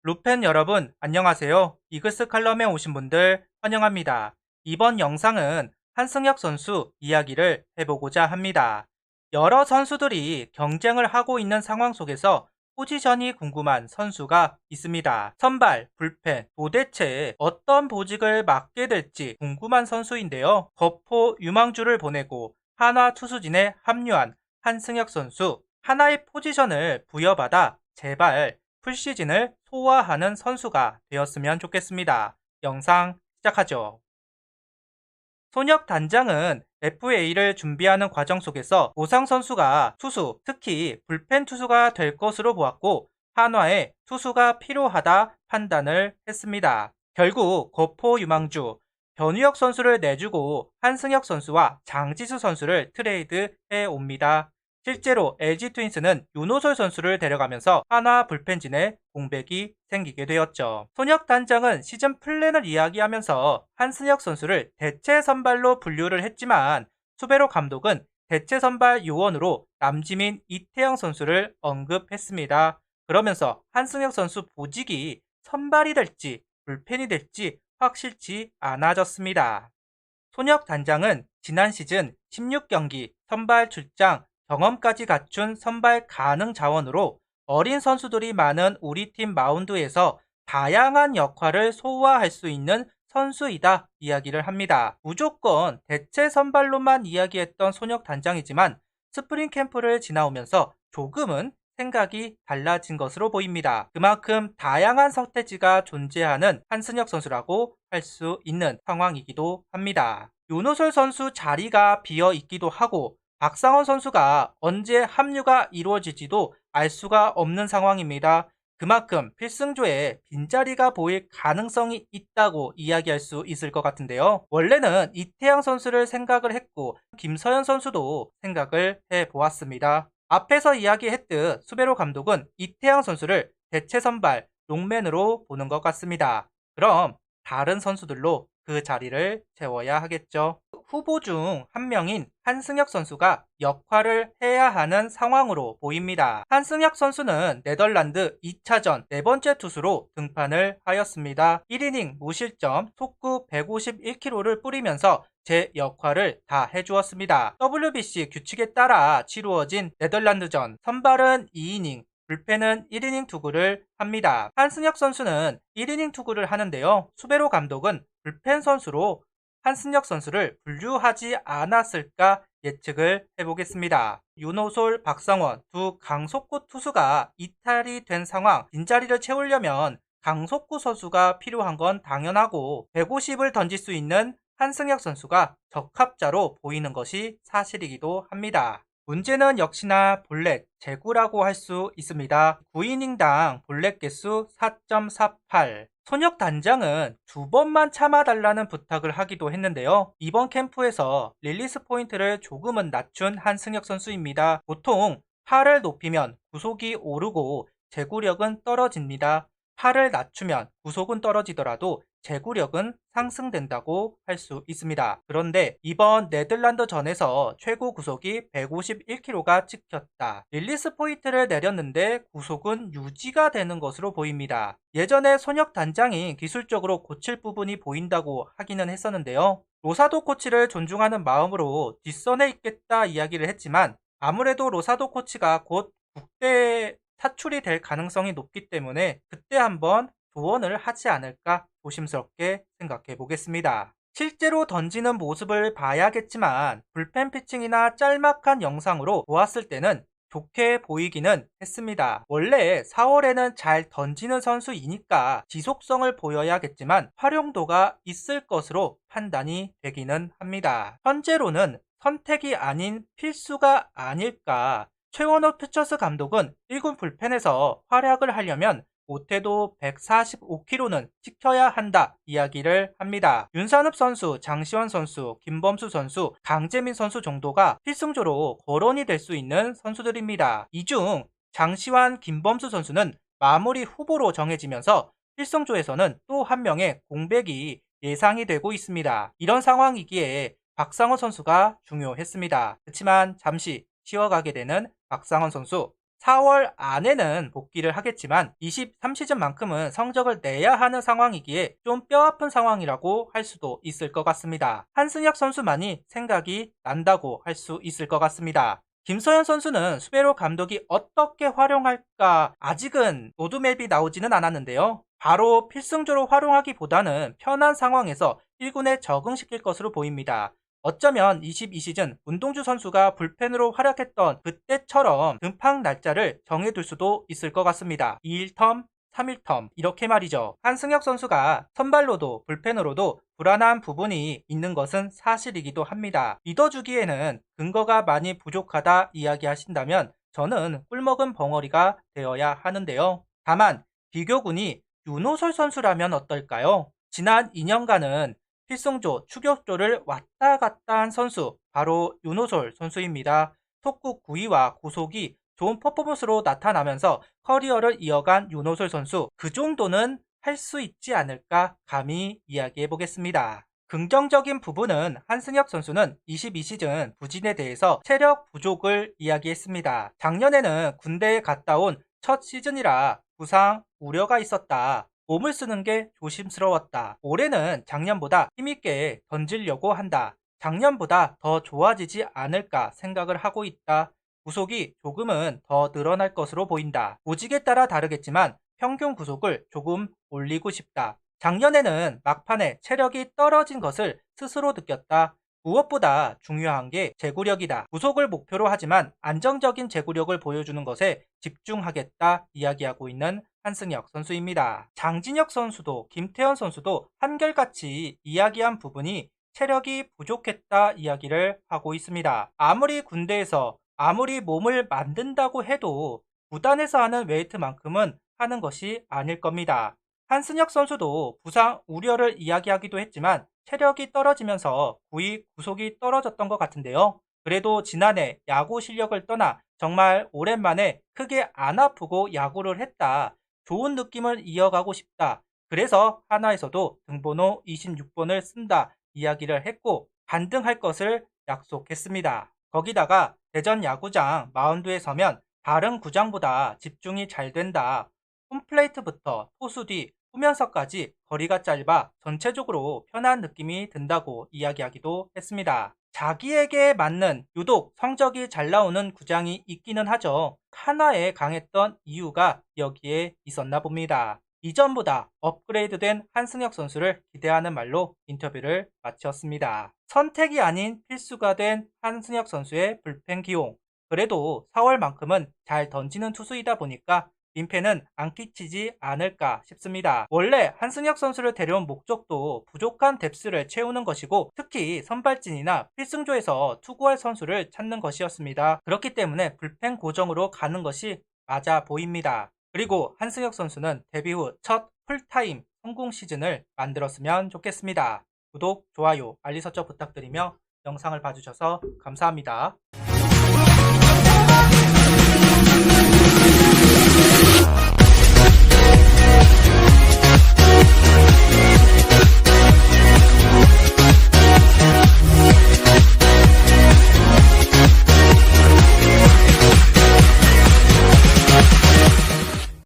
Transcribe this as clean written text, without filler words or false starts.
루펜 여러분, 안녕하세요. 이글스 칼럼에 오신 분들 환영합니다. 이번 영상은 한승혁 선수 이야기를 해보고자 합니다. 여러 선수들이 경쟁을 하고 있는 상황 속에서 포지션이 궁금한 선수가 있습니다. 선발, 불펜, 도대체 어떤 보직을 맡게 될지 궁금한 선수인데요. 거포 유망주를 보내고 한화 투수진에 합류한 한승혁 선수, 하나의 포지션을 부여받아 제발 풀시즌을 소화하는 선수가 되었으면 좋겠습니다. 영상 시작하죠. 손혁 단장은 FA를 준비하는 과정 속에서 오상 선수가 투수, 특히 불펜 투수가 될 것으로 보았고 한화에 투수가 필요하다 판단을 했습니다. 결국 거포 유망주 변우혁 선수를 내주고 한승혁 선수와 장지수 선수를 트레이드해 옵니다. 실제로 LG 트윈스는 윤호솔 선수를 데려가면서 한화 불펜진에 공백이 생기게 되었죠. 손혁 단장은 시즌 플랜을 이야기하면서 한승혁 선수를 대체 선발로 분류를 했지만 수베로 감독은 대체 선발 요원으로 남지민, 이태영 선수를 언급했습니다. 그러면서 한승혁 선수 보직이 선발이 될지 불펜이 될지 확실치 않아졌습니다. 손혁 단장은 지난 시즌 16경기 선발 출장 경험까지 갖춘 선발 가능 자원으로 어린 선수들이 많은 우리 팀 마운드에서 다양한 역할을 소화할 수 있는 선수이다 이야기를 합니다. 무조건 대체 선발로만 이야기했던 손혁 단장이지만 스프링 캠프를 지나오면서 조금은 생각이 달라진 것으로 보입니다. 그만큼 다양한 선택지가 존재하는 한승혁 선수라고 할 수 있는 상황이기도 합니다. 윤호솔 선수 자리가 비어 있기도 하고 박상원 선수가 언제 합류가 이루어질지도 알 수가 없는 상황입니다. 그만큼 필승조에 빈자리가 보일 가능성이 있다고 이야기할 수 있을 것 같은데요. 원래는 이태양 선수를 생각을 했고 김서현 선수도 생각을 해보았습니다. 앞에서 이야기했듯 수베로 감독은 이태양 선수를 대체 선발 롱맨으로 보는 것 같습니다. 그럼 다른 선수들로 그 자리를 채워야 하겠죠. 후보 중 한 명인 한승혁 선수가 역할을 해야 하는 상황으로 보입니다. 한승혁 선수는 네덜란드 2차전 네 번째 투수로 등판을 하였습니다. 1이닝 무실점, 속구 151km를 뿌리면서 제 역할을 다 해주었습니다. WBC 규칙에 따라 치루어진 네덜란드전 선발은 2이닝, 불펜은 1이닝 투구를 합니다. 한승혁 선수는 1이닝 투구를 하는데요. 수베로 감독은 불펜 선수로 한승혁 선수를 분류하지 않았을까 예측을 해보겠습니다. 윤호솔, 박상원 두 강속구 투수가 이탈이 된 상황, 빈자리를 채우려면 강속구 선수가 필요한 건 당연하고 150을 던질 수 있는 한승혁 선수가 적합자로 보이는 것이 사실이기도 합니다. 문제는 역시나 볼넷, 제구라고 할 수 있습니다. 9이닝당 볼넷 개수 4.48. 손혁 단장은 두 번만 참아달라는 부탁을 하기도 했는데요. 이번 캠프에서 릴리스 포인트를 조금은 낮춘 한승혁 선수입니다. 보통 팔을 높이면 구속이 오르고 제구력은 떨어집니다. 팔을 낮추면 구속은 떨어지더라도 제구력은 상승된다고 할 수 있습니다. 그런데 이번 네덜란드전에서 최고 구속이 151km가 찍혔다. 릴리스 포인트를 내렸는데 구속은 유지가 되는 것으로 보입니다. 예전에 손혁 단장이 기술적으로 고칠 부분이 보인다고 하기는 했었는데요. 로사도 코치를 존중하는 마음으로 뒷선에 있겠다 이야기를 했지만 아무래도 로사도 코치가 곧 국대에 타출이 될 가능성이 높기 때문에 그때 한번 조언을 하지 않을까 조심스럽게 생각해 보겠습니다. 실제로 던지는 모습을 봐야겠지만 불펜 피칭이나 짤막한 영상으로 보았을 때는 좋게 보이기는 했습니다. 원래 4월에는 잘 던지는 선수이니까 지속성을 보여야겠지만 활용도가 있을 것으로 판단이 되기는 합니다. 현재로는 선택이 아닌 필수가 아닐까. 최원호 퓨처스 감독은 1군 불펜에서 활약을 하려면 못해도 145km는 지켜야 한다 이야기를 합니다. 윤산읍 선수, 장시원 선수, 김범수 선수, 강재민 선수 정도가 필승조로 거론이 될 수 있는 선수들입니다. 이 중 장시환, 김범수 선수는 마무리 후보로 정해지면서 필승조에서는 또 한 명의 공백이 예상이 되고 있습니다. 이런 상황이기에 박상호 선수가 중요했습니다. 그렇지만 잠시 쉬어가게 되는 박상원 선수, 4월 안에는 복귀를 하겠지만 23시즌만큼은 성적을 내야 하는 상황이기에 좀 뼈아픈 상황이라고 할 수도 있을 것 같습니다. 한승혁 선수만이 생각이 난다고 할 수 있을 것 같습니다. 김서현 선수는 수베로 감독이 어떻게 활용할까 아직은 로드맵이 나오지는 않았는데요. 바로 필승조로 활용하기보다는 편한 상황에서 1군에 적응시킬 것으로 보입니다. 어쩌면 22시즌 문동주 선수가 불펜으로 활약했던 그때처럼 등판 날짜를 정해둘 수도 있을 것 같습니다. 2일 텀, 3일 텀 이렇게 말이죠. 한승혁 선수가 선발로도 불펜으로도 불안한 부분이 있는 것은 사실이기도 합니다. 믿어주기에는 근거가 많이 부족하다 이야기하신다면 저는 꿀먹은 벙어리가 되어야 하는데요. 다만 비교군이 윤호솔 선수라면 어떨까요? 지난 2년간은 필승조, 추격조를 왔다 갔다 한 선수 바로 윤호솔 선수입니다. 속구 9위와 구속이 좋은 퍼포먼스로 나타나면서 커리어를 이어간 윤호솔 선수 그 정도는 할 수 있지 않을까 감히 이야기해 보겠습니다. 긍정적인 부분은 한승혁 선수는 22시즌 부진에 대해서 체력 부족을 이야기했습니다. 작년에는 군대에 갔다 온 첫 시즌이라 부상 우려가 있었다. 몸을 쓰는 게 조심스러웠다. 올해는 작년보다 힘있게 던지려고 한다. 작년보다 더 좋아지지 않을까 생각을 하고 있다. 구속이 조금은 더 늘어날 것으로 보인다. 보직에 따라 다르겠지만 평균 구속을 조금 올리고 싶다. 작년에는 막판에 체력이 떨어진 것을 스스로 느꼈다. 무엇보다 중요한 게 제구력이다. 구속을 목표로 하지만 안정적인 제구력을 보여주는 것에 집중하겠다 이야기하고 있는 한승혁 선수입니다. 장진혁 선수도 김태현 선수도 한결같이 이야기한 부분이 체력이 부족했다 이야기를 하고 있습니다. 아무리 군대에서 아무리 몸을 만든다고 해도 구단에서 하는 웨이트만큼은 하는 것이 아닐 겁니다. 한승혁 선수도 부상 우려를 이야기하기도 했지만 체력이 떨어지면서 구위 구속이 떨어졌던 것 같은데요. 그래도 지난해 야구 실력을 떠나 정말 오랜만에 크게 안 아프고 야구를 했다. 좋은 느낌을 이어가고 싶다. 그래서 하나에서도 등번호 26번을 쓴다 이야기를 했고 반등할 것을 약속했습니다. 거기다가 대전 야구장 마운드에 서면 다른 구장보다 집중이 잘 된다. 홈플레이트부터 포수 뒤 후면서까지 거리가 짧아 전체적으로 편한 느낌이 든다고 이야기하기도 했습니다. 자기에게 맞는 유독 성적이 잘 나오는 구장이 있기는 하죠. 하나에 강했던 이유가 여기에 있었나 봅니다. 이전보다 업그레이드된 한승혁 선수를 기대하는 말로 인터뷰를 마쳤습니다. 선택이 아닌 필수가 된 한승혁 선수의 불펜 기용. 그래도 4월만큼은 잘 던지는 투수이다 보니까 민폐는 안 끼치지 않을까 싶습니다. 원래 한승혁 선수를 데려온 목적도 부족한 뎁스를 채우는 것이고 특히 선발진이나 필승조에서 투구할 선수를 찾는 것이었습니다. 그렇기 때문에 불펜 고정으로 가는 것이 맞아 보입니다. 그리고 한승혁 선수는 데뷔 후 첫 풀타임 성공 시즌을 만들었으면 좋겠습니다. 구독, 좋아요, 알림 설정 부탁드리며 영상을 봐주셔서 감사합니다.